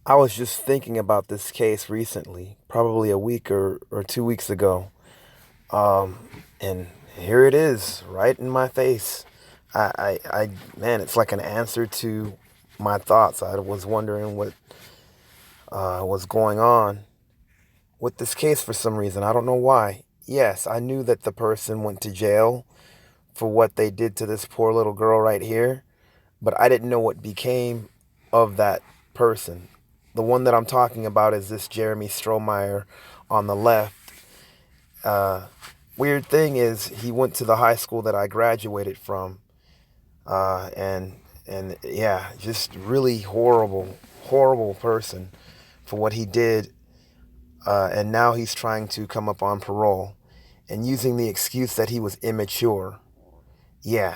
I was just thinking about this case recently, probably a week or 2 weeks ago. And here it is, right in my face. Man, it's like an answer to my thoughts. I was wondering what was going on with this case for some reason. I don't know why. Yes, I knew that the person went to jail for what they did to this poor little girl right here, but I didn't know what became of that person. The one that I'm talking about is this Jeremy Strohmeyer on the left. Uh, Weird thing is, he went to the high school that I graduated from, and yeah, just really horrible, horrible person for what he did. And now he's trying to come up on parole and using the excuse that he was immature. Yeah,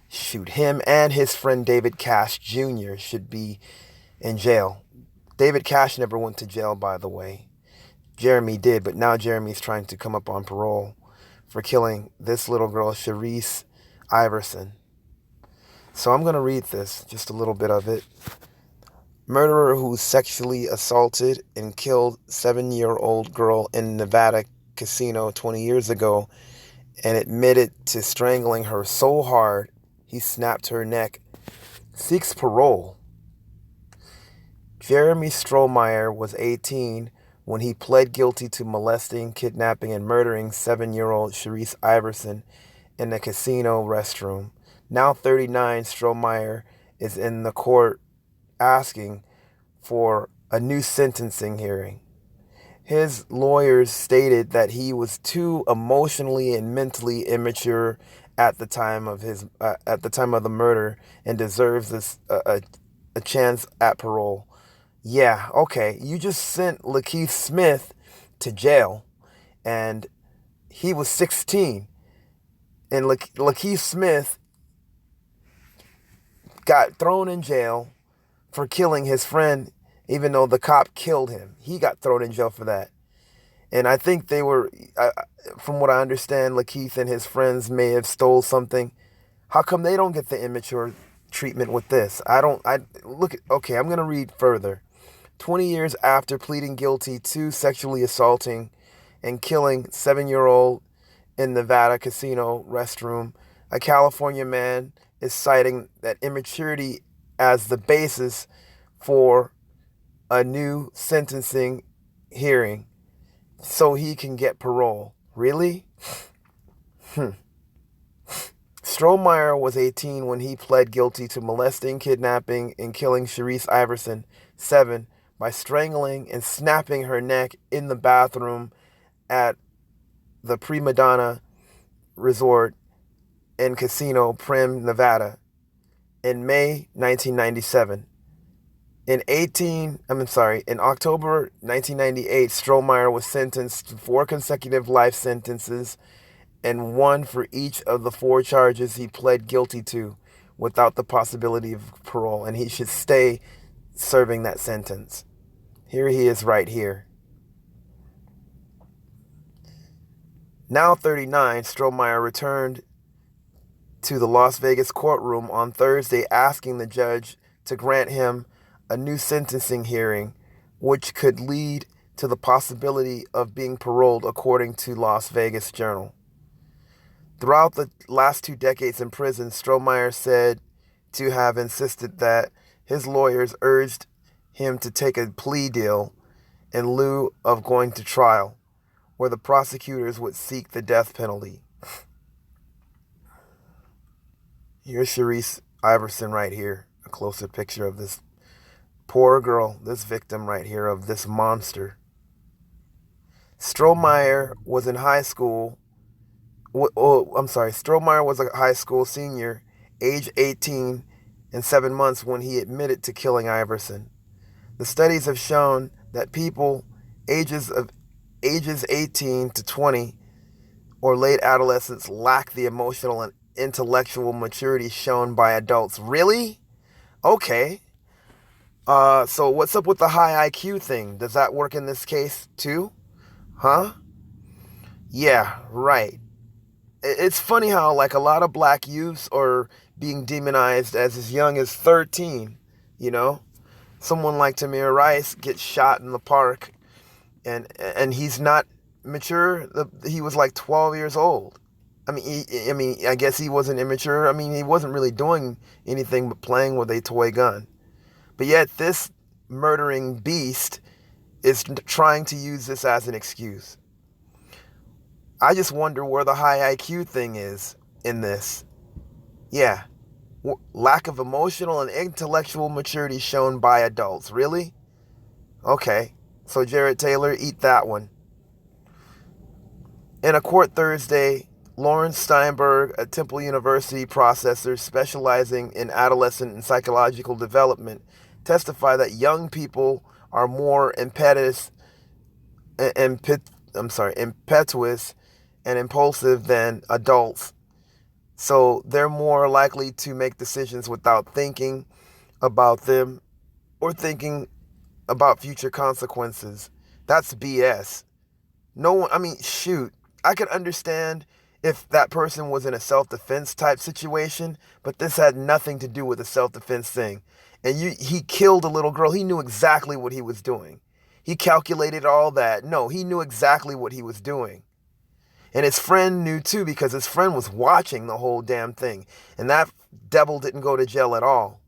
shoot, him and his friend David Cash Jr. should be in jail. David Cash never went to jail, by the way. Jeremy did, but now Jeremy's trying to come up on parole for killing this little girl, Sherrice Iverson. So I'm going to read this, just a little bit of it. Murderer who sexually assaulted and killed 7-year-old girl in Nevada casino 20 years ago and admitted to strangling her so hard he snapped her neck, seeks parole. Jeremy Strohmeyer was 18 when he pled guilty to molesting, kidnapping, and murdering 7-year-old Sherrice Iverson in a casino restroom. Now 39, Strohmeyer is in the court asking for a new sentencing hearing. His lawyers stated that he was too emotionally and mentally immature at the time of the murder and deserves a chance at parole. Yeah, okay. You just sent Lakeith Smith to jail, and he was 16. And Lakeith Smith got thrown in jail for killing his friend, even though the cop killed him. He got thrown in jail for that. And I think they were, from what I understand, Lakeith and his friends may have stole something. How come they don't get the immature treatment with this? Okay, I'm going to read further. 20 years after pleading guilty to sexually assaulting and killing 7-year-old in Nevada casino restroom, a California man is citing that immaturity as the basis for a new sentencing hearing so he can get parole. Really? Strohmeyer was 18 when he pled guilty to molesting, kidnapping, and killing Sherrice Iverson, 7, by strangling and snapping her neck in the bathroom at the Prima Donna Resort and Casino, Prim, Nevada, in May 1997. In October 1998, Strohmeyer was sentenced to 4 consecutive life sentences and one for each of the 4 charges he pled guilty to without the possibility of parole, and he should stay serving that sentence. Here he is right here. Now 39, Strohmeyer returned to the Las Vegas courtroom on Thursday asking the judge to grant him a new sentencing hearing, which could lead to the possibility of being paroled, according to Las Vegas Journal. Throughout the last 2 decades in prison, Strohmeyer said to have insisted that his lawyers urged him to take a plea deal in lieu of going to trial, where the prosecutors would seek the death penalty. Here's Sherrice Iverson right here, a closer picture of this poor girl, this victim right here of this monster. Strohmeyer was in high school. Strohmeyer was a high school senior, age 18 and 7 months when he admitted to killing Iverson. The studies have shown that people ages 18 to 20 or late adolescence lack the emotional and intellectual maturity shown by adults. Really? Okay. So what's up with the high IQ thing? Does that work in this case too? Huh? Yeah, right. It's funny how, like, a lot of black youths are being demonized as young as 13, you know? someone like Tamir Rice gets shot in the park, and he's not mature. He was like 12 years old. I guess he wasn't immature. I mean, he wasn't really doing anything but playing with a toy gun. But yet, this murdering beast is trying to use this as an excuse. I just wonder where the high IQ thing is in this. Yeah, lack of emotional and intellectual maturity shown by adults. Really? Okay, so Jared Taylor, eat that one. In a court Thursday, Lawrence Steinberg, a Temple University professor specializing in adolescent and psychological development, testified that young people are more impetuous and impulsive than adults. So they're more likely to make decisions without thinking about them or thinking about future consequences. That's BS. No one, shoot, I could understand if that person was in a self-defense type situation, but this had nothing to do with a self-defense thing. And he killed a little girl. He knew exactly what he was doing. He calculated all that. No, he knew exactly what he was doing. And his friend knew too, because his friend was watching the whole damn thing. And that devil didn't go to jail at all.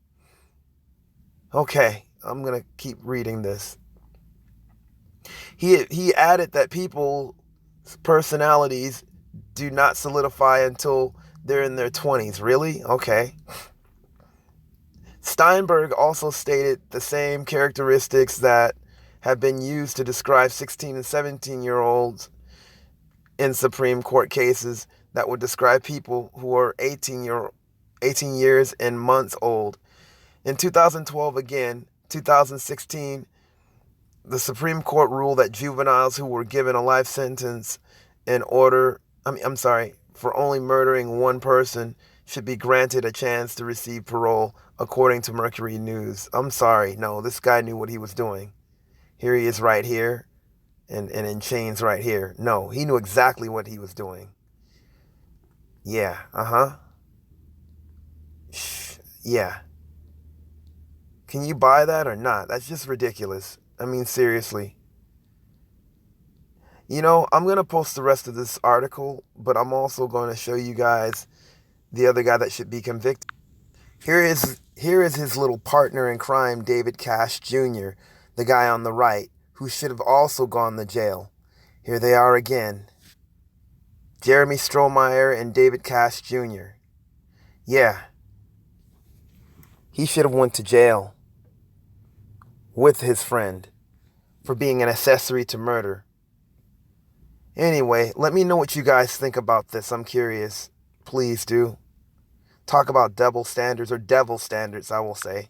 Okay, I'm going to keep reading this. He added that people's personalities do not solidify until they're in their 20s. Really? Okay. Steinberg also stated the same characteristics that have been used to describe 16 and 17-year-olds in Supreme Court cases that would describe people who are 18 years and months old. In 2012 again, 2016, the Supreme Court ruled that juveniles who were given a life sentence for only murdering one person should be granted a chance to receive parole, according to Mercury News. I'm sorry, no, this guy knew what he was doing. Here he is right here, and in chains right here. No, he knew exactly what he was doing. Yeah, yeah. Can you buy that or not? That's just ridiculous. I mean, seriously. I'm going to post the rest of this article, but I'm also going to show you guys the other guy that should be convicted. Here is his little partner in crime, David Cash Jr., the guy on the right, who should have also gone to jail. Here they are again. Jeremy Strohmeyer and David Cash Jr. Yeah, he should have went to jail with his friend for being an accessory to murder. Anyway, let me know what you guys think about this. I'm curious. Please do. Talk about double standards, or devil standards, I will say.